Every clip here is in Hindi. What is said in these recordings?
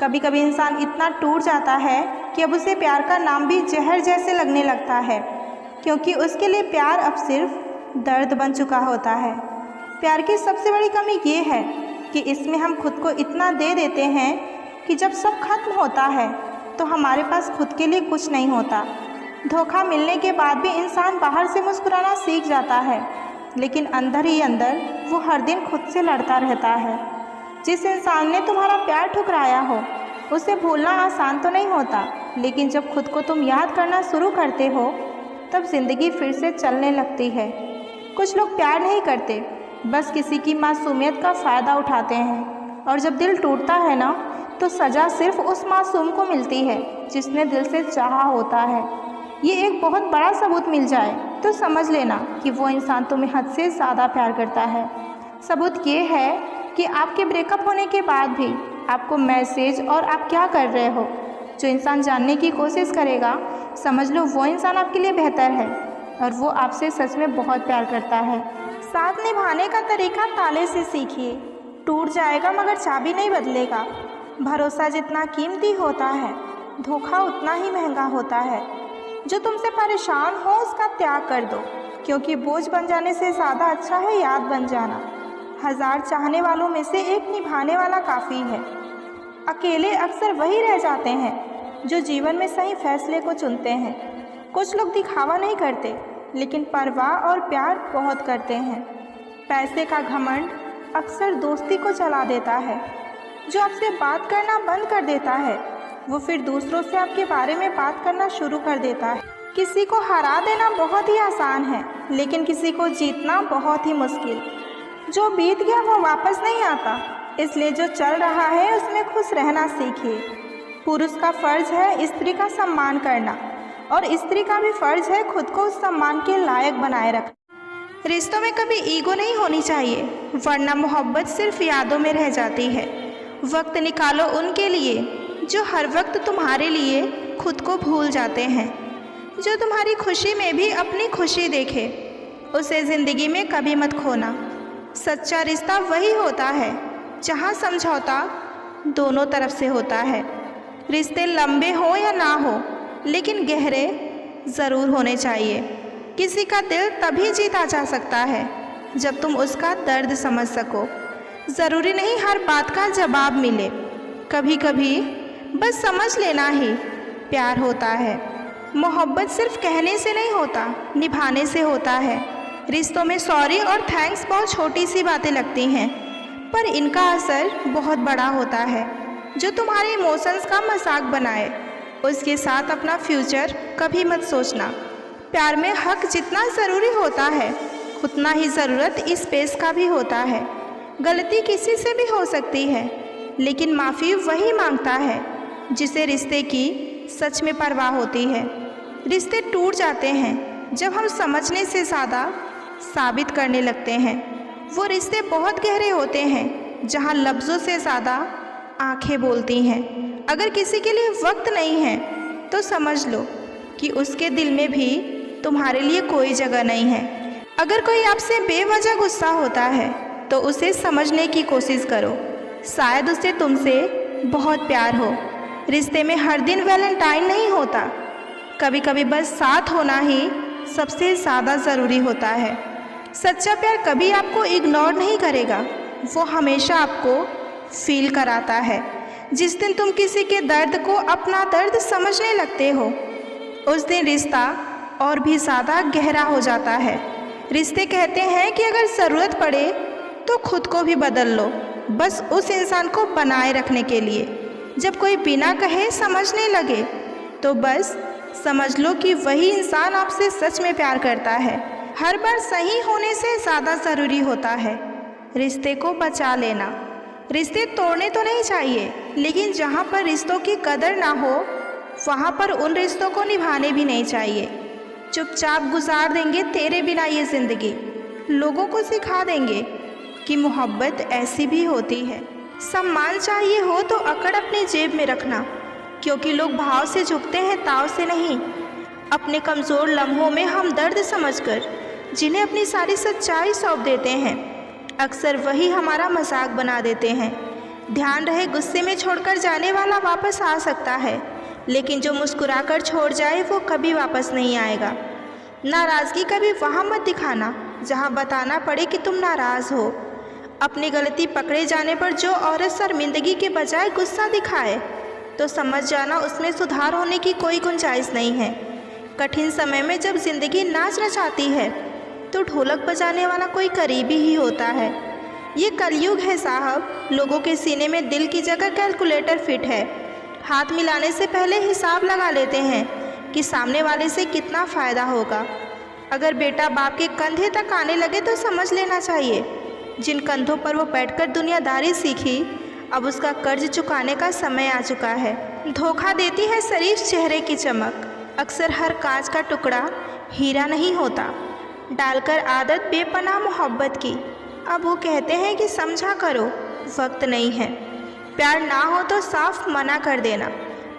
कभी कभी इंसान इतना टूट जाता है कि अब उसे प्यार का नाम भी जहर जैसे लगने लगता है, क्योंकि उसके लिए प्यार अब सिर्फ दर्द बन चुका होता है। प्यार की सबसे बड़ी कमी ये है कि इसमें हम खुद को इतना दे देते हैं कि जब सब खत्म होता है तो हमारे पास खुद के लिए कुछ नहीं होता। धोखा मिलने के बाद भी इंसान बाहर से मुस्कुराना सीख जाता है, लेकिन अंदर ही अंदर वो हर दिन खुद से लड़ता रहता है। जिस इंसान ने तुम्हारा प्यार ठुकराया हो उसे भूलना आसान तो नहीं होता, लेकिन जब खुद को तुम याद करना शुरू करते हो तब ज़िंदगी फिर से चलने लगती है। कुछ लोग प्यार नहीं करते, बस किसी की मासूमियत का फ़ायदा उठाते हैं, और जब दिल टूटता है ना तो सज़ा सिर्फ उस मासूम को मिलती है जिसने दिल से चाहा होता है। ये एक बहुत बड़ा सबूत मिल जाए तो समझ लेना कि वो इंसान तुम्हें हद से ज़्यादा प्यार करता है। सबूत ये है कि आपके ब्रेकअप होने के बाद भी आपको मैसेज और आप क्या कर रहे हो, जो इंसान जानने की कोशिश करेगा, समझ लो वो इंसान आपके लिए बेहतर है और वो आपसे सच में बहुत प्यार करता है। साथ निभाने का तरीका ताले से सीखिए। टूट जाएगा मगर चाबी नहीं बदलेगा। भरोसा जितना कीमती होता है, धोखा उतना ही महंगा होता है। जो तुमसे परेशान हो उसका त्याग कर दो, क्योंकि बोझ बन जाने से ज़्यादा अच्छा है याद बन जाना। 1000 चाहने वालों में से एक निभाने वाला काफ़ी है। अकेले अक्सर वही रह जाते हैं जो जीवन में सही फैसले को चुनते हैं। कुछ लोग दिखावा नहीं करते, लेकिन परवाह और प्यार बहुत करते हैं। पैसे का घमंड अक्सर दोस्ती को जला देता है। जो आपसे बात करना बंद कर देता है वो फिर दूसरों से आपके बारे में बात करना शुरू कर देता है। किसी को हरा देना बहुत ही आसान है, लेकिन किसी को जीतना बहुत ही मुश्किल। जो बीत गया वो वापस नहीं आता, इसलिए जो चल रहा है उसमें खुश रहना सीखिए। पुरुष का फर्ज है स्त्री का सम्मान करना, और स्त्री का भी फर्ज है खुद को उस सम्मान के लायक बनाए रखना। रिश्तों में कभी ईगो नहीं होनी चाहिए, वरना मोहब्बत सिर्फ यादों में रह जाती है। वक्त निकालो उनके लिए जो हर वक्त तुम्हारे लिए खुद को भूल जाते हैं। जो तुम्हारी खुशी में भी अपनी खुशी देखे, उसे ज़िंदगी में कभी मत खोना। सच्चा रिश्ता वही होता है जहाँ समझौता दोनों तरफ से होता है। रिश्ते लंबे हो या ना हो, लेकिन गहरे ज़रूर होने चाहिए। किसी का दिल तभी जीता जा सकता है जब तुम उसका दर्द समझ सको। ज़रूरी नहीं हर बात का जवाब मिले, कभी कभी बस समझ लेना ही प्यार होता है। मोहब्बत सिर्फ कहने से नहीं होता, निभाने से होता है। रिश्तों में सॉरी और थैंक्स बहुत छोटी सी बातें लगती हैं, पर इनका असर बहुत बड़ा होता है। जो तुम्हारे इमोशंस का मजाक बनाए उसके साथ अपना फ्यूचर कभी मत सोचना। प्यार में हक जितना ज़रूरी होता है उतना ही ज़रूरत स्पेस का भी होता है। गलती किसी से भी हो सकती है, लेकिन माफ़ी वही मांगता है जिसे रिश्ते की सच में परवाह होती है। रिश्ते टूट जाते हैं जब हम समझने से ज़्यादा साबित करने लगते हैं। वो रिश्ते बहुत गहरे होते हैं जहाँ लफ्ज़ों से ज़्यादा आंखें बोलती हैं। अगर किसी के लिए वक्त नहीं है तो समझ लो कि उसके दिल में भी तुम्हारे लिए कोई जगह नहीं है। अगर कोई आपसे बेवजह गुस्सा होता है तो उसे समझने की कोशिश करो, शायद उसे तुमसे बहुत प्यार हो। रिश्ते में हर दिन वैलेंटाइन नहीं होता, कभी कभी बस साथ होना ही सबसे ज़्यादा ज़रूरी होता है। सच्चा प्यार कभी आपको इग्नोर नहीं करेगा, वो हमेशा आपको फील कराता है। जिस दिन तुम किसी के दर्द को अपना दर्द समझने लगते हो उस दिन रिश्ता और भी ज़्यादा गहरा हो जाता है। रिश्ते कहते हैं कि अगर ज़रूरत पड़े तो खुद को भी बदल लो, बस उस इंसान को बनाए रखने के लिए। जब कोई बिना कहे समझने लगे तो बस समझ लो कि वही इंसान आपसे सच में प्यार करता है। हर बार सही होने से ज़्यादा ज़रूरी होता है रिश्ते को बचा लेना। रिश्ते तोड़ने तो नहीं चाहिए, लेकिन जहाँ पर रिश्तों की कदर ना हो वहाँ पर उन रिश्तों को निभाने भी नहीं चाहिए। चुपचाप गुजार देंगे तेरे बिना ये ज़िंदगी। लोगों को सिखा देंगे कि मोहब्बत ऐसी भी होती है। सम्मान चाहिए हो तो अकड़ अपनी जेब में रखना, क्योंकि लोग भाव से झुकते हैं, ताव से नहीं। अपने कमज़ोर लम्हों में हम दर्द समझकर जिन्हें अपनी सारी सच्चाई सौंप देते हैं, अक्सर वही हमारा मजाक बना देते हैं। ध्यान रहे, गुस्से में छोड़कर जाने वाला वापस आ सकता है, लेकिन जो मुस्कुराकर छोड़ जाए वो कभी वापस नहीं आएगा। नाराज़गी कभी वहाँ मत दिखाना जहाँ बताना पड़े कि तुम नाराज़ हो। अपनी गलती पकड़े जाने पर जो औरत शर्मिंदगी के बजाय गुस्सा दिखाए तो समझ जाना उसमें सुधार होने की कोई गुंजाइश नहीं है। कठिन समय में जब ज़िंदगी नाच नचाती है तो ढोलक बजाने वाला कोई करीबी ही होता है। ये कलयुग है साहब। लोगों के सीने में दिल की जगह कैलकुलेटर फिट है। हाथ मिलाने से पहले हिसाब लगा लेते हैं कि सामने वाले से कितना फ़ायदा होगा। अगर बेटा बाप के कंधे तक आने लगे तो समझ लेना चाहिए जिन कंधों पर वो बैठकर दुनियादारी सीखी अब उसका कर्ज चुकाने का समय आ चुका है। धोखा देती है शरीफ चेहरे की चमक। अक्सर हर कांच का टुकड़ा हीरा नहीं होता। डालकर आदत बेपनाह मोहब्बत की। अब वो कहते हैं कि समझा करो, वक्त नहीं है। प्यार ना हो तो साफ मना कर देना,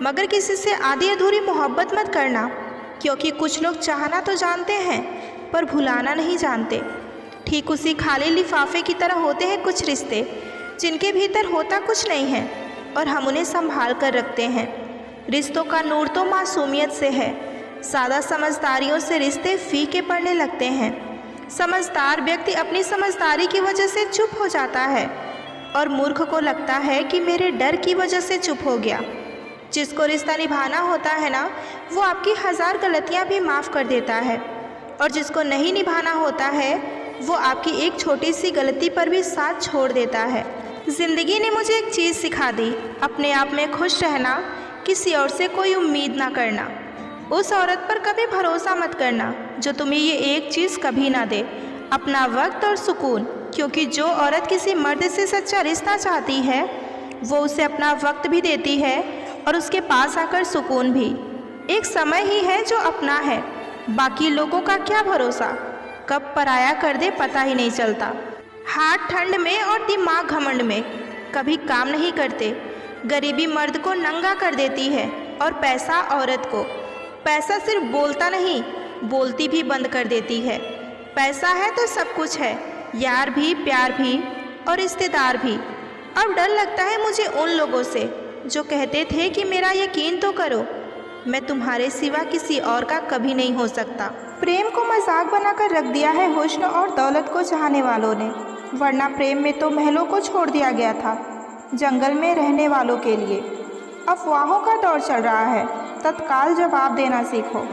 मगर किसी से आधी अधूरी मोहब्बत मत करना, क्योंकि कुछ लोग चाहना तो जानते हैं पर भुलाना नहीं जानते। ठीक उसी खाली लिफाफे की तरह होते हैं कुछ रिश्ते जिनके भीतर होता कुछ नहीं है और हम उन्हें संभाल कर रखते हैं। रिश्तों का नूर तो मासूमियत से है। सादा समझदारियों से रिश्ते फीके पड़ने लगते हैं। समझदार व्यक्ति अपनी समझदारी की वजह से चुप हो जाता है और मूर्ख को लगता है कि मेरे डर की वजह से चुप हो गया। जिसको रिश्ता निभाना होता है ना, वो आपकी 1000 गलतियाँ भी माफ़ कर देता है, और जिसको नहीं निभाना होता है वो आपकी एक छोटी सी गलती पर भी साथ छोड़ देता है। ज़िंदगी ने मुझे एक चीज़ सिखा दी, अपने आप में खुश रहना, किसी और से कोई उम्मीद ना करना। उस औरत पर कभी भरोसा मत करना जो तुम्हें ये एक चीज़ कभी ना दे, अपना वक्त और सुकून। क्योंकि जो औरत किसी मर्द से सच्चा रिश्ता चाहती है वो उसे अपना वक्त भी देती है और उसके पास आकर सुकून भी। एक समय ही है जो अपना है, बाकी लोगों का क्या भरोसा, कब पराया कर दे पता ही नहीं चलता। हाथ ठंड में और दिमाग घमंड में कभी काम नहीं करते। गरीबी मर्द को नंगा कर देती है और पैसा औरत को। पैसा सिर्फ बोलता नहीं, बोलती भी बंद कर देती है। पैसा है तो सब कुछ है, यार भी, प्यार भी और रिश्तेदार भी। अब डर लगता है मुझे उन लोगों से जो कहते थे कि मेरा यकीन तो करो, मैं तुम्हारे सिवा किसी और का कभी नहीं हो सकता। प्रेम को मजाक बनाकर रख दिया है हुस्न और दौलत को चाहने वालों ने, वरना प्रेम में तो महलों को छोड़ दिया गया था जंगल में रहने वालों के लिए। अफवाहों का दौर चल रहा है, तत्काल जवाब देना सीखो,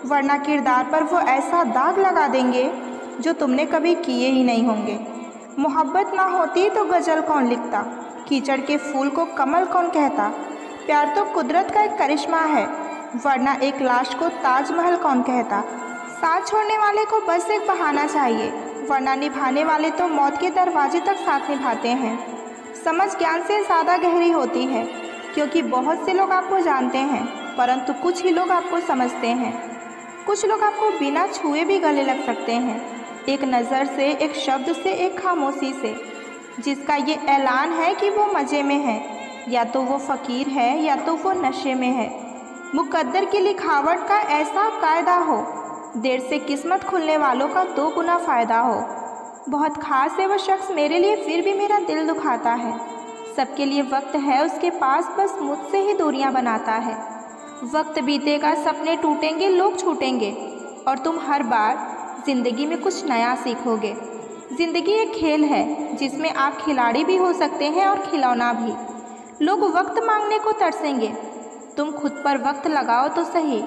वरना किरदार पर वो ऐसा दाग लगा देंगे जो तुमने कभी किए ही नहीं होंगे। मोहब्बत ना होती तो गज़ल कौन लिखता, कीचड़ के फूल को कमल कौन कहता। प्यार तो कुदरत का एक करिश्मा है, वरना एक लाश को ताजमहल कौन कहता। साथ छोड़ने वाले को बस एक बहाना चाहिए, वरना निभाने वाले तो मौत के दरवाजे तक साथ निभाते हैं। समझ ज्ञान से ज़्यादा गहरी होती है, क्योंकि बहुत से लोग आपको जानते हैं परंतु कुछ ही लोग आपको समझते हैं। कुछ लोग आपको बिना छुए भी गले लग सकते हैं, एक नज़र से, एक शब्द से, एक खामोशी से, जिसका ये ऐलान है कि वो मज़े में है, या तो वो फ़कीर है या तो वो नशे में है। मुकद्दर की लिखावट का ऐसा कायदा हो, देर से किस्मत खुलने वालों का 2 गुना फ़ायदा हो। बहुत ख़ास है वो शख्स मेरे लिए, फिर भी मेरा दिल दुखाता है। सबके लिए वक्त है उसके पास, बस मुझसे ही दूरियां बनाता है। वक्त बीतेगा, सपने टूटेंगे, लोग छूटेंगे, और तुम हर बार ज़िंदगी में कुछ नया सीखोगे। ज़िंदगी एक खेल है जिसमें आप खिलाड़ी भी हो सकते हैं और खिलौना भी। लोग वक्त मांगने को तरसेंगे, तुम खुद पर वक्त लगाओ तो सही।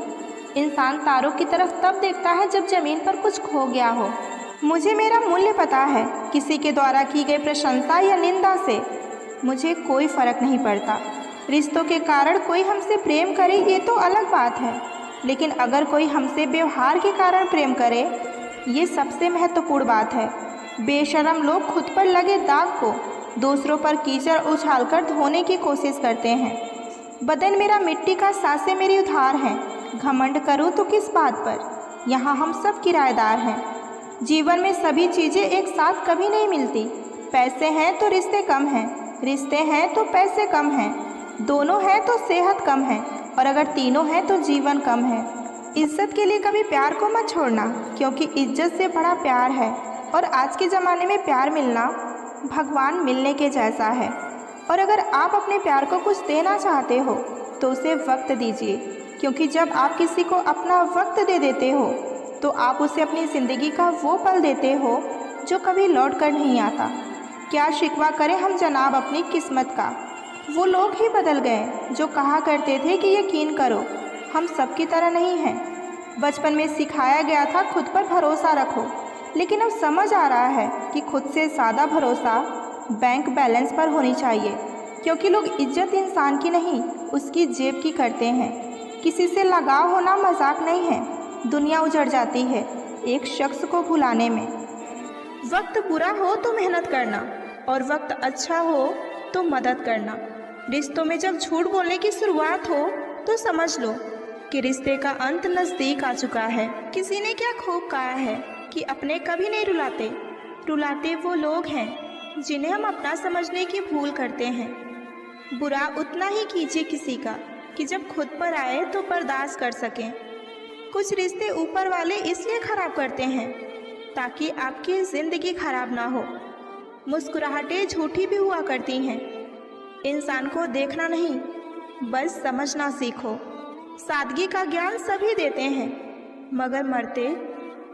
इंसान तारों की तरफ तब देखता है जब ज़मीन पर कुछ खो गया हो। मुझे मेरा मूल्य पता है, किसी के द्वारा की गई प्रशंसा या निंदा से मुझे कोई फ़र्क नहीं पड़ता। रिश्तों के कारण कोई हमसे प्रेम करे ये तो अलग बात है, लेकिन अगर कोई हमसे व्यवहार के कारण प्रेम करे ये सबसे महत्वपूर्ण बात है। बेशरम लोग खुद पर लगे दाग को दूसरों पर कीचड़ उछालकर धोने की कोशिश करते हैं। बदन मेरा मिट्टी का, सांसें मेरी उधार हैं, घमंड करूँ तो किस बात पर, यहाँ हम सब किराएदार हैं। जीवन में सभी चीज़ें एक साथ कभी नहीं मिलती। पैसे हैं तो रिश्ते कम हैं, रिश्ते हैं तो पैसे कम हैं, दोनों हैं तो सेहत कम है, और अगर तीनों हैं तो जीवन कम है। इज्जत के लिए कभी प्यार को मत छोड़ना, क्योंकि इज्जत से बड़ा प्यार है, और आज के ज़माने में प्यार मिलना भगवान मिलने के जैसा है। और अगर आप अपने प्यार को कुछ देना चाहते हो तो उसे वक्त दीजिए, क्योंकि जब आप किसी को अपना वक्त दे देते हो तो आप उसे अपनी ज़िंदगी का वो पल देते हो जो कभी लौट कर नहीं आता। क्या शिकवा करें हम जनाब अपनी किस्मत का, वो लोग ही बदल गए जो कहा करते थे कि यकीन करो हम सबकी तरह नहीं हैं। बचपन में सिखाया गया था खुद पर भरोसा रखो, लेकिन अब समझ आ रहा है कि खुद से ज़्यादा भरोसा बैंक बैलेंस पर होनी चाहिए, क्योंकि लोग इज्जत इंसान की नहीं उसकी जेब की करते हैं। किसी से लगाव होना मजाक नहीं है, दुनिया उजड़ जाती है एक शख्स को भुलाने में। वक्त बुरा हो तो मेहनत करना और वक्त अच्छा हो तो मदद करना। रिश्तों में जब झूठ बोलने की शुरुआत हो तो समझ लो कि रिश्ते का अंत नज़दीक आ चुका है। किसी ने क्या खूब कहा है कि अपने कभी नहीं रुलाते, रुलाते वो लोग हैं जिन्हें हम अपना समझने की भूल करते हैं। बुरा उतना ही कीजिए किसी का कि जब खुद पर आए तो बर्दाश्त कर सकें। कुछ रिश्ते ऊपर वाले इसलिए ख़राब करते हैं ताकि आपकी ज़िंदगी खराब ना हो। मुस्कुराहटें झूठी भी हुआ करती हैं। इंसान को देखना नहीं बस समझना सीखो। सादगी का ज्ञान सभी देते हैं मगर मरते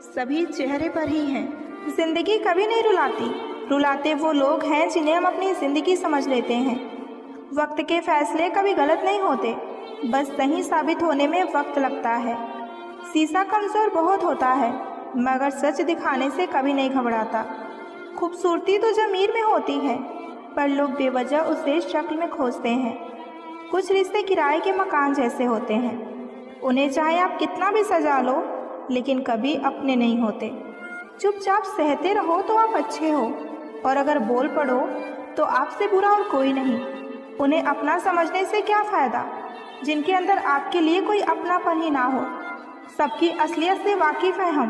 सभी चेहरे पर ही हैं। ज़िंदगी कभी नहीं रुलाती, रुलाते वो लोग हैं जिन्हें हम अपनी ज़िंदगी समझ लेते हैं। वक्त के फैसले कभी गलत नहीं होते, बस सही साबित होने में वक्त लगता है। शीशा कमज़ोर बहुत होता है मगर सच दिखाने से कभी नहीं घबराता। खूबसूरती तो ज़मीर में होती है पर लोग बेवजह उसे शक्ल में खोजते हैं। कुछ रिश्ते किराए के मकान जैसे होते हैं, उन्हें चाहे आप कितना भी सजा लो लेकिन कभी अपने नहीं होते। चुपचाप सहते रहो तो आप अच्छे हो, और अगर बोल पड़ो तो आपसे बुरा और कोई नहीं। उन्हें अपना समझने से क्या फ़ायदा जिनके अंदर आपके लिए कोई अपनापन ही ना हो। सबकी असलियत से वाकिफ़ हैं हम,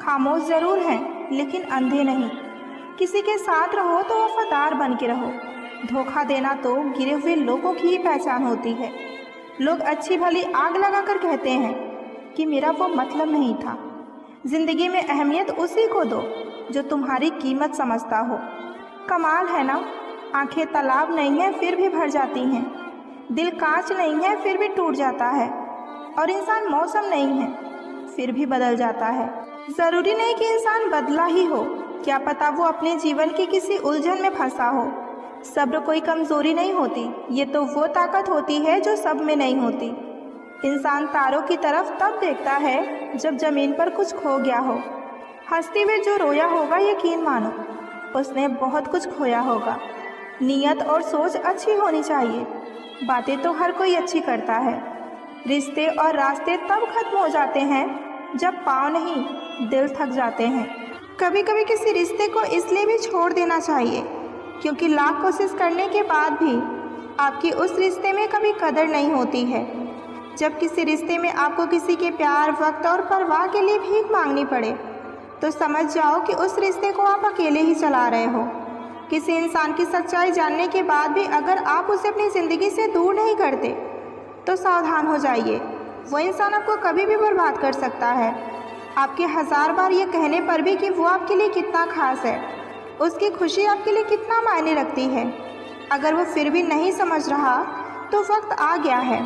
खामोश ज़रूर हैं लेकिन अंधे नहीं। किसी के साथ रहो तो वफादार बन के रहो। धोखा देना तो गिरे हुए लोगों की ही पहचान होती है। लोग अच्छी भली आग लगाकर कहते हैं कि मेरा वो मतलब नहीं था। ज़िंदगी में अहमियत उसी को दो जो तुम्हारी कीमत समझता हो। कमाल है ना, आंखें तालाब नहीं हैं फिर भी भर जाती हैं, दिल कांच नहीं है फिर भी टूट जाता है, और इंसान मौसम नहीं है फिर भी बदल जाता है। ज़रूरी नहीं कि इंसान बदला ही हो, क्या पता वो अपने जीवन की किसी उलझन में फंसा हो। सब्र कोई कमज़ोरी नहीं होती, ये तो वो ताकत होती है जो सब में नहीं होती। इंसान तारों की तरफ तब देखता है जब ज़मीन पर कुछ खो गया हो। हंसते हुए जो रोया होगा यकीन मानो उसने बहुत कुछ खोया होगा। नीयत और सोच अच्छी होनी चाहिए, बातें तो हर कोई अच्छी करता है। रिश्ते और रास्ते तब खत्म हो जाते हैं जब पाँव नहीं दिल थक जाते हैं। कभी कभी किसी रिश्ते को इसलिए भी छोड़ देना चाहिए क्योंकि लाख कोशिश करने के बाद भी आपकी उस रिश्ते में कभी कदर नहीं होती है। जब किसी रिश्ते में आपको किसी के प्यार, वक्त और परवाह के लिए भीख मांगनी पड़े तो समझ जाओ कि उस रिश्ते को आप अकेले ही चला रहे हो। किसी इंसान की सच्चाई जानने के बाद भी अगर आप उसे अपनी ज़िंदगी से दूर नहीं करते तो सावधान हो जाइए, वो इंसान आपको कभी भी बर्बाद कर सकता है। आपके 1000 बार ये कहने पर भी कि वो आपके लिए कितना खास है, उसकी खुशी आपके लिए कितना मायने रखती है, अगर वो फिर भी नहीं समझ रहा तो वक्त आ गया है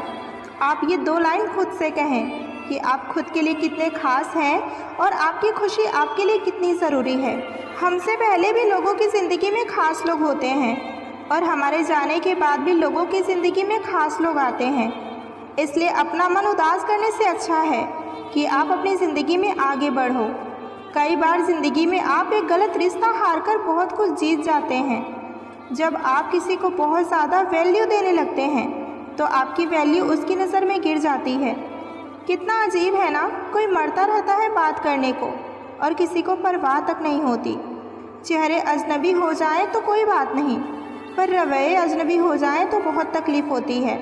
आप ये 2 लाइन खुद से कहें कि आप खुद के लिए कितने खास हैं और आपकी खुशी आपके लिए कितनी ज़रूरी है। हमसे पहले भी लोगों की ज़िंदगी में खास लोग होते हैं और हमारे जाने के बाद भी लोगों की ज़िंदगी में खास लोग आते हैं। इसलिए अपना मन उदास करने से अच्छा है कि आप अपनी ज़िंदगी में आगे बढ़ो। कई बार ज़िंदगी में आप एक गलत रिश्ता हारकर बहुत कुछ जीत जाते हैं। जब आप किसी को बहुत ज़्यादा वैल्यू देने लगते हैं तो आपकी वैल्यू उसकी नज़र में गिर जाती है। कितना अजीब है ना, कोई मरता रहता है बात करने को और किसी को परवाह तक नहीं होती। चेहरे अजनबी हो जाएं तो कोई बात नहीं, पर रवैये अजनबी हो जाएं तो बहुत तकलीफ़ होती है।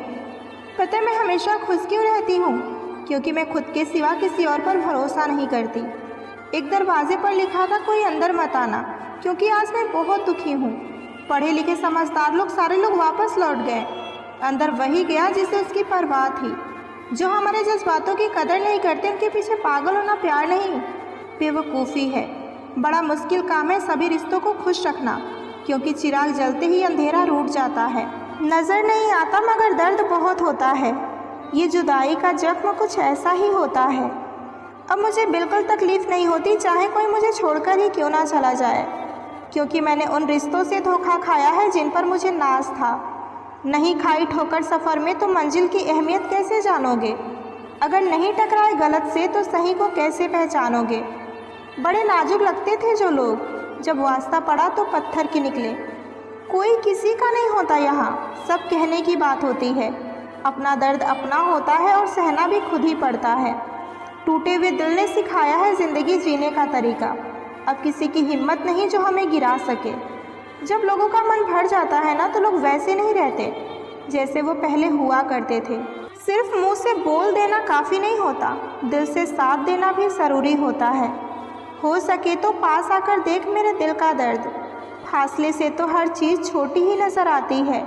पता है मैं हमेशा खुश क्यों रहती हूँ? क्योंकि मैं खुद के सिवा किसी और पर भरोसा नहीं करती। एक दरवाजे पर लिखा था कोई अंदर मत आना, क्योंकि आज मैं बहुत दुखी हूँ। पढ़े लिखे समझदार लोग सारे लोग वापस लौट गए, अंदर वही गया जिसे उसकी परवाह थी। जो हमारे जज्बातों की कदर नहीं करते उनके पीछे पागल होना प्यार नहीं, बेवकूफ़ी है। बड़ा मुश्किल काम है सभी रिश्तों को खुश रखना, क्योंकि चिराग जलते ही अंधेरा रूठ जाता है। नज़र नहीं आता मगर दर्द बहुत होता है। ये जुदाई का जख्म कुछ ऐसा ही होता है। अब मुझे बिल्कुल तकलीफ़ नहीं होती, चाहे कोई मुझे छोड़कर ही क्यों ना चला जाए, क्योंकि मैंने उन रिश्तों से धोखा खाया है जिन पर मुझे नाज था। नहीं खाई ठोकर सफ़र में तो मंजिल की अहमियत कैसे जानोगे? अगर नहीं टकराए गलत से तो सही को कैसे पहचानोगे? बड़े नाजुक लगते थे जो लोग, जब वास्ता पड़ा तो पत्थर की निकले। कोई किसी का नहीं होता यहाँ, सब कहने की बात होती है। अपना दर्द अपना होता है और सहना भी खुद ही पड़ता है। टूटे हुए दिल ने सिखाया है ज़िंदगी जीने का तरीका। अब किसी की हिम्मत नहीं जो हमें गिरा सके। जब लोगों का मन भर जाता है ना, तो लोग वैसे नहीं रहते जैसे वो पहले हुआ करते थे। सिर्फ मुंह से बोल देना काफ़ी नहीं होता, दिल से साथ देना भी ज़रूरी होता है। हो सके तो पास आकर देख मेरे दिल का दर्द। फासले से तो हर चीज़ छोटी ही नज़र आती है।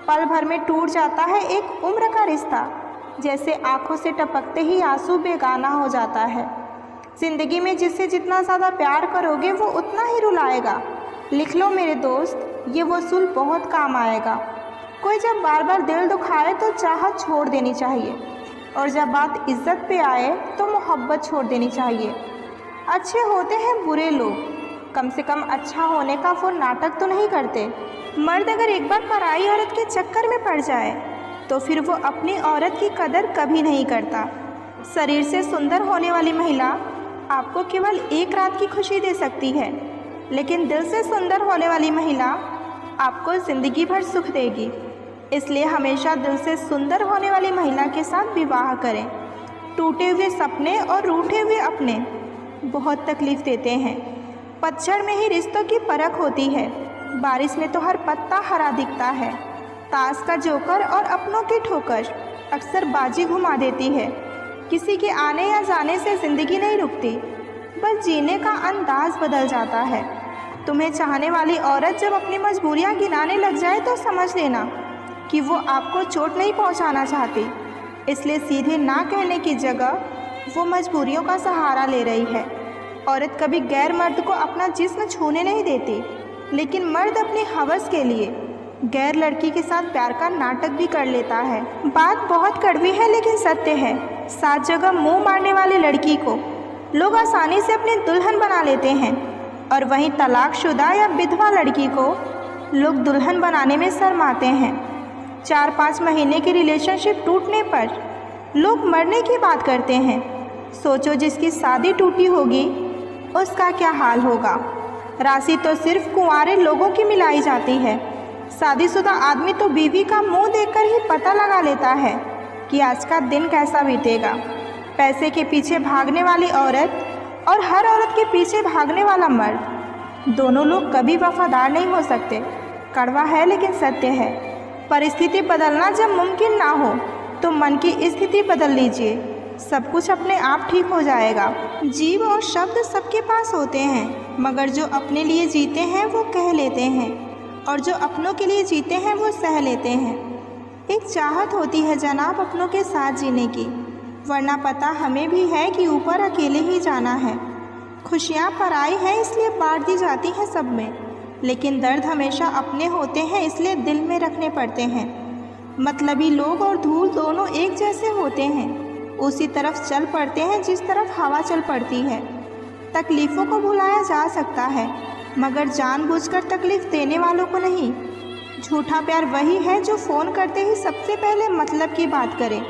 पल भर में टूट जाता है एक उम्र का रिश्ता, जैसे आँखों से टपकते ही आंसू बेगाना हो जाता है। ज़िंदगी में जिससे जितना ज़्यादा प्यार करोगे वो उतना ही रुलाएगा। लिख लो मेरे दोस्त, ये वसूल बहुत काम आएगा। कोई जब बार बार दिल दुखाए तो चाहत छोड़ देनी चाहिए, और जब बात इज्जत पे आए तो मोहब्बत छोड़ देनी चाहिए। अच्छे होते हैं बुरे लोग, कम से कम अच्छा होने का वो नाटक तो नहीं करते। मर्द अगर एक बार पराई औरत के चक्कर में पड़ जाए तो फिर वो अपनी औरत की कदर कभी नहीं करता। शरीर से सुंदर होने वाली महिला आपको केवल एक रात की खुशी दे सकती है, लेकिन दिल से सुंदर होने वाली महिला आपको ज़िंदगी भर सुख देगी। इसलिए हमेशा दिल से सुंदर होने वाली महिला के साथ विवाह करें। टूटे हुए सपने और रूठे हुए अपने बहुत तकलीफ़ देते हैं। पतझड़ में ही रिश्तों की परख होती है, बारिश में तो हर पत्ता हरा दिखता है। ताश का जोकर और अपनों की ठोकर अक्सर बाजी घुमा देती है। किसी के आने या जाने से ज़िंदगी नहीं रुकती, बस जीने का अंदाज़ बदल जाता है। तुम्हें चाहने वाली औरत जब अपनी मजबूरियां गिनाने लग जाए तो समझ लेना कि वो आपको चोट नहीं पहुंचाना चाहती। इसलिए सीधे ना कहने की जगह वो मजबूरियों का सहारा ले रही है। औरत कभी गैर मर्द को अपना जिस्म छूने नहीं देती, लेकिन मर्द अपनी हवस के लिए गैर लड़की के साथ प्यार का नाटक भी कर लेता है। बात बहुत कड़वी है लेकिन सत्य है। 7 जगह मुंह मारने वाली लड़की को लोग आसानी से अपनी दुल्हन बना लेते हैं, और वहीं तलाकशुदा या विधवा लड़की को लोग दुल्हन बनाने में शर्माते हैं। 4-5 महीने की रिलेशनशिप टूटने पर लोग मरने की बात करते हैं। सोचो जिसकी शादी टूटी होगी उसका क्या हाल होगा। राशि तो सिर्फ कुंवारे लोगों की मिलाई जाती है। शादीशुदा आदमी तो बीवी का मुंह देखकर ही पता लगा लेता है कि आज का दिन कैसा बीतेगा। पैसे के पीछे भागने वाली औरत और हर औरत के पीछे भागने वाला मर्द, दोनों लोग कभी वफादार नहीं हो सकते। कड़वा है लेकिन सत्य है। परिस्थिति बदलना जब मुमकिन ना हो तो मन की स्थिति बदल लीजिए, सब कुछ अपने आप ठीक हो जाएगा। जीव और शब्द सबके पास होते हैं, मगर जो अपने लिए जीते हैं वो कह लेते हैं, और जो अपनों के लिए जीते हैं वो सह लेते हैं। एक चाहत होती है जनाब अपनों के साथ जीने की, वरना पता हमें भी है कि ऊपर अकेले ही जाना है। खुशियाँ पराई हैं इसलिए बांट दी जाती हैं सब में, लेकिन दर्द हमेशा अपने होते हैं इसलिए दिल में रखने पड़ते हैं। मतलबी लोग और धूल दोनों एक जैसे होते हैं, उसी तरफ चल पड़ते हैं जिस तरफ हवा चल पड़ती है। तकलीफ़ों को भुलाया जा सकता है, मगर जानबूझकर तकलीफ़ देने वालों को नहीं। झूठा प्यार वही है जो फ़ोन करते ही सबसे पहले मतलब की बात करे,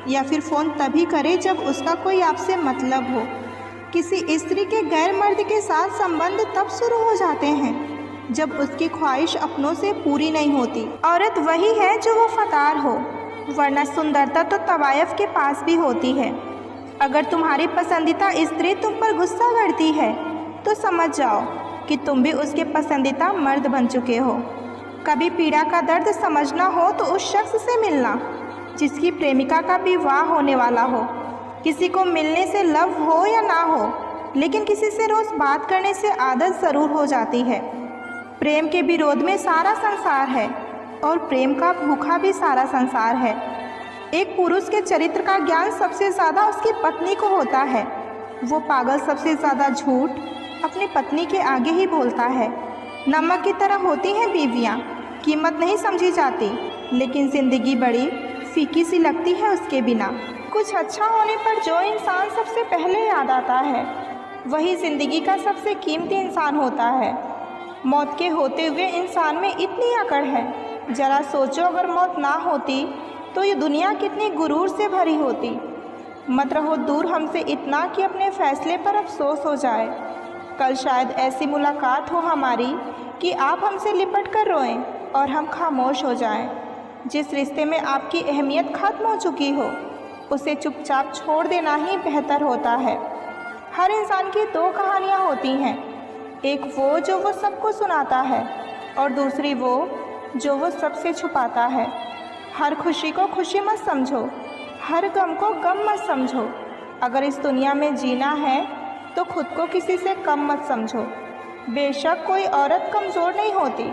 या फिर फ़ोन तभी करे जब उसका कोई आपसे मतलब हो। किसी स्त्री के गैर मर्द के साथ संबंध तब शुरू हो जाते हैं जब उसकी ख्वाहिश अपनों से पूरी नहीं होती। औरत वही है जो वफादार हो, वरना सुंदरता तो तवायफ के पास भी होती है। अगर तुम्हारी पसंदीदा स्त्री तुम पर गुस्सा करती है तो समझ जाओ कि तुम भी उसके पसंदीदा मर्द बन चुके हो। कभी पीड़ा का दर्द समझना हो तो उस शख्स से मिलना जिसकी प्रेमिका का विवाह होने वाला हो। किसी को मिलने से लव हो या ना हो, लेकिन किसी से रोज़ बात करने से आदत ज़रूर हो जाती है। प्रेम के विरोध में सारा संसार है और प्रेम का भूखा भी सारा संसार है। एक पुरुष के चरित्र का ज्ञान सबसे ज़्यादा उसकी पत्नी को होता है। वो पागल सबसे ज़्यादा झूठ अपनी पत्नी के आगे ही बोलता है। नमक की तरह होती हैं बीवियाँ, कीमत नहीं समझी जाती, लेकिन ज़िंदगी बड़ी फीकी सी लगती है उसके बिना। कुछ अच्छा होने पर जो इंसान सबसे पहले याद आता है वही ज़िंदगी का सबसे कीमती इंसान होता है। मौत के होते हुए इंसान में इतनी अकड़ है, ज़रा सोचो अगर मौत ना होती तो ये दुनिया कितनी गुरूर से भरी होती। मत रहो दूर हमसे इतना कि अपने फ़ैसले पर अफसोस हो जाए। कल शायद ऐसी मुलाकात हो हमारी कि आप हमसे लिपट कर रोएं और हम खामोश हो जाएं। जिस रिश्ते में आपकी अहमियत ख़त्म हो चुकी हो उसे चुपचाप छोड़ देना ही बेहतर होता है। हर इंसान की दो कहानियाँ होती हैं, एक वो जो वो सबको सुनाता है और दूसरी वो जो वो सबसे छुपाता है। हर खुशी को खुशी मत समझो, हर गम को गम मत समझो। अगर इस दुनिया में जीना है तो खुद को किसी से कम मत समझो। बेशक कोई औरत कमज़ोर नहीं होती,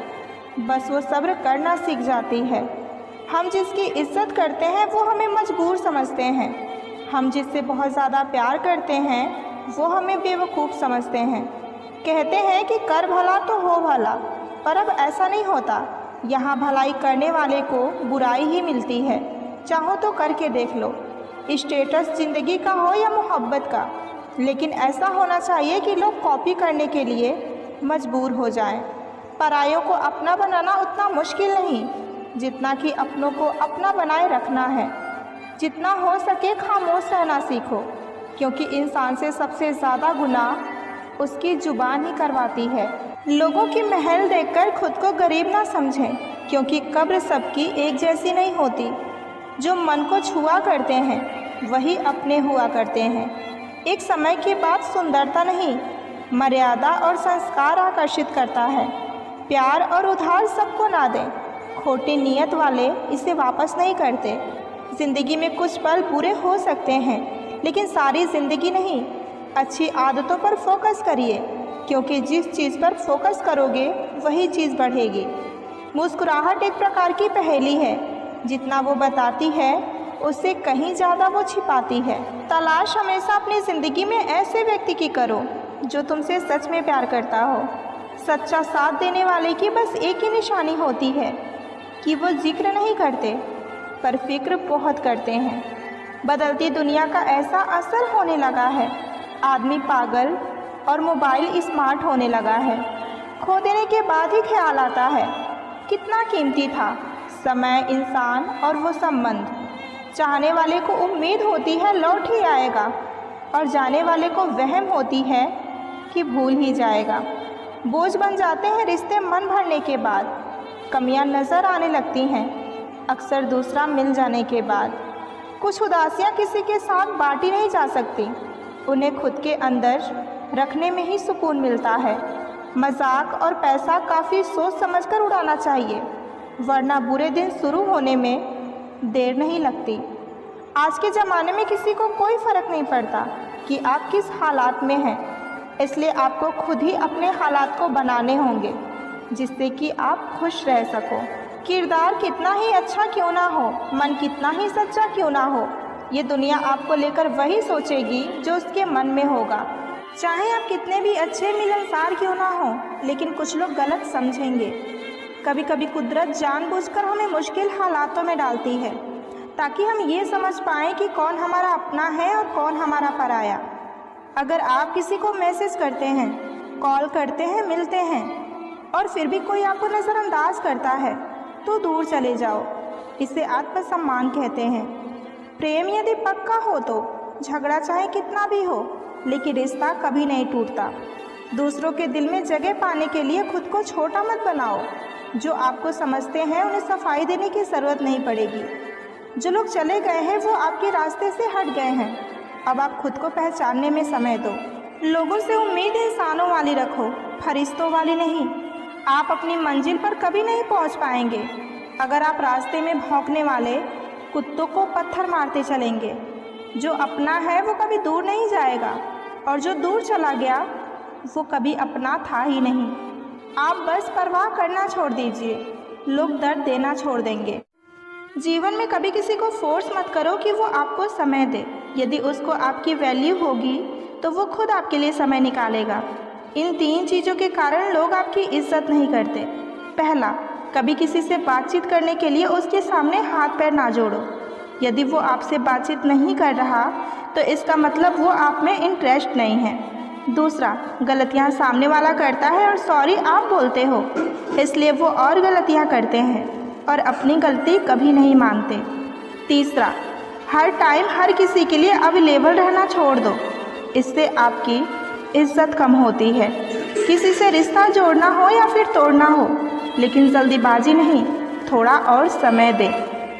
बस वो सब्र करना सीख जाती है। हम जिसकी इज्जत करते हैं वो हमें मजबूर समझते हैं। हम जिससे बहुत ज़्यादा प्यार करते हैं वो हमें बेवकूफ़ समझते हैं। कहते हैं कि कर भला तो हो भला, पर अब ऐसा नहीं होता। यहाँ भलाई करने वाले को बुराई ही मिलती है। चाहो तो करके देख लो, स्टेटस ज़िंदगी का हो या मोहब्बत का, लेकिन ऐसा होना चाहिए कि लोग कॉपी करने के लिए मजबूर हो जाएं। परायों को अपना बनाना उतना मुश्किल नहीं जितना कि अपनों को अपना बनाए रखना है। जितना हो सके खामोश रहना सीखो, क्योंकि इंसान से सबसे ज़्यादा गुनाह उसकी ज़ुबान ही करवाती है। लोगों की महल देखकर खुद को गरीब ना समझें, क्योंकि कब्र सबकी एक जैसी नहीं होती। जो मन को छुआ करते हैं वही अपने हुआ करते हैं। एक समय के बाद सुंदरता नहीं, मर्यादा और संस्कार आकर्षित करता है। प्यार और उधार सबको ना दें, खोटी नीयत वाले इसे वापस नहीं करते। ज़िंदगी में कुछ पल बुरे हो सकते हैं, लेकिन सारी ज़िंदगी नहीं। अच्छी आदतों पर फोकस करिए, क्योंकि जिस चीज़ पर फोकस करोगे वही चीज़ बढ़ेगी। मुस्कुराहट एक प्रकार की पहेली है, जितना वो बताती है उससे कहीं ज़्यादा वो छिपाती है। तलाश हमेशा अपनी ज़िंदगी में ऐसे व्यक्ति की करो जो तुमसे सच में प्यार करता हो। सच्चा साथ देने वाले की बस एक ही निशानी होती है कि वो जिक्र नहीं करते पर फिक्र बहुत करते हैं। बदलती दुनिया का ऐसा असर होने लगा है, आदमी पागल और मोबाइल स्मार्ट होने लगा है। खो देने के बाद ही ख्याल आता है कितना कीमती था समय, इंसान और वो संबंध। चाहने वाले को उम्मीद होती है लौट ही आएगा, और जाने वाले को वहम होती है कि भूल ही जाएगा। बोझ बन जाते हैं रिश्ते मन भरने के बाद, कमियां नज़र आने लगती हैं अक्सर दूसरा मिल जाने के बाद। कुछ उदासियां किसी के साथ बांटी नहीं जा सकती, उन्हें खुद के अंदर रखने में ही सुकून मिलता है। मजाक और पैसा काफ़ी सोच समझकर उड़ाना चाहिए, वरना बुरे दिन शुरू होने में देर नहीं लगती। आज के ज़माने में किसी को कोई फ़र्क नहीं पड़ता कि आप किस हालात में हैं, इसलिए आपको खुद ही अपने हालात को बनाने होंगे जिससे कि आप खुश रह सको। किरदार कितना ही अच्छा क्यों ना हो, मन कितना ही सच्चा क्यों ना हो, ये दुनिया आपको लेकर वही सोचेगी जो उसके मन में होगा। चाहे आप कितने भी अच्छे मिलनसार क्यों ना हो, लेकिन कुछ लोग गलत समझेंगे। कभी कभी कुदरत जानबूझकर हमें मुश्किल हालातों में डालती है ताकि हम ये समझ पाएँ कि कौन हमारा अपना है और कौन हमारा पराया। अगर आप किसी को मैसेज करते हैं, कॉल करते हैं, मिलते हैं और फिर भी कोई आपको नज़रअंदाज करता है तो दूर चले जाओ। इसे आत्मसम्मान कहते हैं। प्रेम यदि पक्का हो तो झगड़ा चाहे कितना भी हो, लेकिन रिश्ता कभी नहीं टूटता। दूसरों के दिल में जगह पाने के लिए खुद को छोटा मत बनाओ। जो आपको समझते हैं उन्हें सफाई देने की ज़रूरत नहीं पड़ेगी। जो लोग चले गए हैं वो आपके रास्ते से हट गए हैं, अब आप खुद को पहचानने में समय दो। लोगों से उम्मीद इंसानों वाली रखो, फरिश्तों वाली नहीं। आप अपनी मंजिल पर कभी नहीं पहुंच पाएंगे अगर आप रास्ते में भौंकने वाले कुत्तों को पत्थर मारते चलेंगे। जो अपना है वो कभी दूर नहीं जाएगा, और जो दूर चला गया वो कभी अपना था ही नहीं। आप बस परवाह करना छोड़ दीजिए, लोग दर्द देना छोड़ देंगे। जीवन में कभी किसी को फोर्स मत करो कि वो आपको समय दे। यदि उसको आपकी वैल्यू होगी तो वो खुद आपके लिए समय निकालेगा। इन 3 चीज़ों के कारण लोग आपकी इज्जत नहीं करते। पहला, कभी किसी से बातचीत करने के लिए उसके सामने हाथ पैर ना जोड़ो। यदि वो आपसे बातचीत नहीं कर रहा तो इसका मतलब वो आप में इंटरेस्ट नहीं है। दूसरा, गलतियाँ सामने वाला करता है और सॉरी आप बोलते हो, इसलिए वो और गलतियाँ करते हैं और अपनी गलती कभी नहीं मानते। तीसरा, हर टाइम हर किसी के लिए अवेलेबल रहना छोड़ दो, इससे आपकी इज्जत कम होती है। किसी से रिश्ता जोड़ना हो या फिर तोड़ना हो, लेकिन जल्दीबाजी नहीं, थोड़ा और समय दे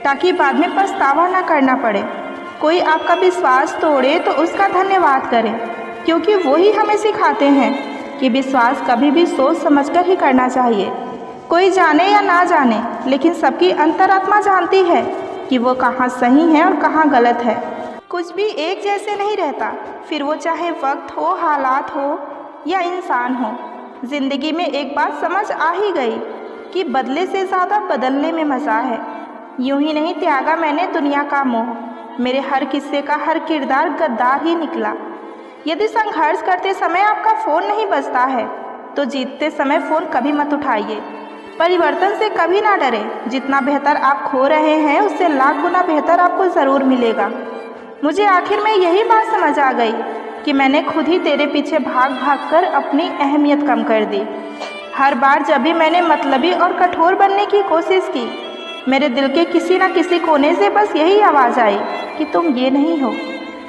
ताकि बाद में पछतावा ना करना पड़े। कोई आपका विश्वास तोड़े तो उसका धन्यवाद करें, क्योंकि वो ही हमें सिखाते हैं कि विश्वास कभी भी सोच समझकर ही करना चाहिए। कोई जाने या ना जाने, लेकिन सबकी अंतरात्मा जानती है कि वो कहाँ सही है और कहाँ गलत है। कुछ भी एक जैसे नहीं रहता, फिर वो चाहे वक्त हो, हालात हो या इंसान हो। ज़िंदगी में एक बात समझ आ ही गई कि बदले से ज़्यादा बदलने में मज़ा है। यूं ही नहीं त्यागा मैंने दुनिया का मोह, मेरे हर किस्से का हर किरदार गद्दार ही निकला। यदि संघर्ष करते समय आपका फ़ोन नहीं बजता है तो जीतते समय फ़ोन कभी मत उठाइए। परिवर्तन से कभी ना डरें, जितना बेहतर आप खो रहे हैं उससे लाख गुना बेहतर आपको ज़रूर मिलेगा। मुझे आखिर में यही बात समझ आ गई कि मैंने खुद ही तेरे पीछे भाग भाग कर अपनी अहमियत कम कर दी। हर बार जब भी मैंने मतलबी और कठोर बनने की कोशिश की, मेरे दिल के किसी न किसी कोने से बस यही आवाज़ आई कि तुम ये नहीं हो।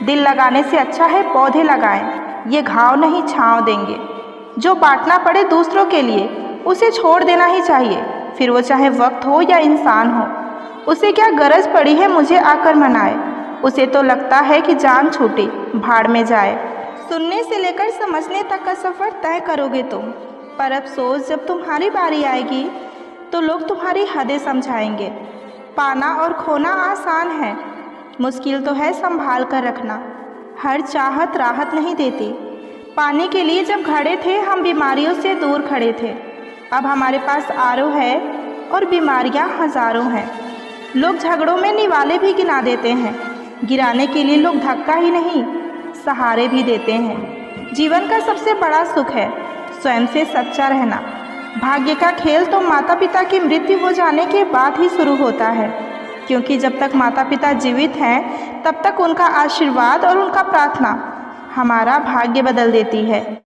दिल लगाने से अच्छा है पौधे लगाएं, ये घाव नहीं छांव देंगे। जो बांटना पड़े दूसरों के लिए उसे छोड़ देना ही चाहिए, फिर वो चाहे वक्त हो या इंसान हो। उसे क्या गरज पड़ी है मुझे आकर मनाए, उसे तो लगता है कि जान छूटी भाड़ में जाए। सुनने से लेकर समझने तक का सफ़र तय करोगे तुम, पर अफसोस जब तुम्हारी बारी आएगी तो लोग तुम्हारी हदें समझाएंगे। पाना और खोना आसान है, मुश्किल तो है संभाल कर रखना। हर चाहत राहत नहीं देती। पानी के लिए जब खड़े थे हम बीमारियों से दूर खड़े थे, अब हमारे पास आरओ है और बीमारियां हज़ारों हैं। लोग झगड़ों में निवाले भी गिना देते हैं, गिराने के लिए लोग धक्का ही नहीं सहारे भी देते हैं। जीवन का सबसे बड़ा सुख है स्वयं से सच्चा रहना। भाग्य का खेल तो माता पिता की मृत्यु हो जाने के बाद ही शुरू होता है, क्योंकि जब तक माता पिता जीवित हैं तब तक उनका आशीर्वाद और उनका प्रार्थना हमारा भाग्य बदल देती है।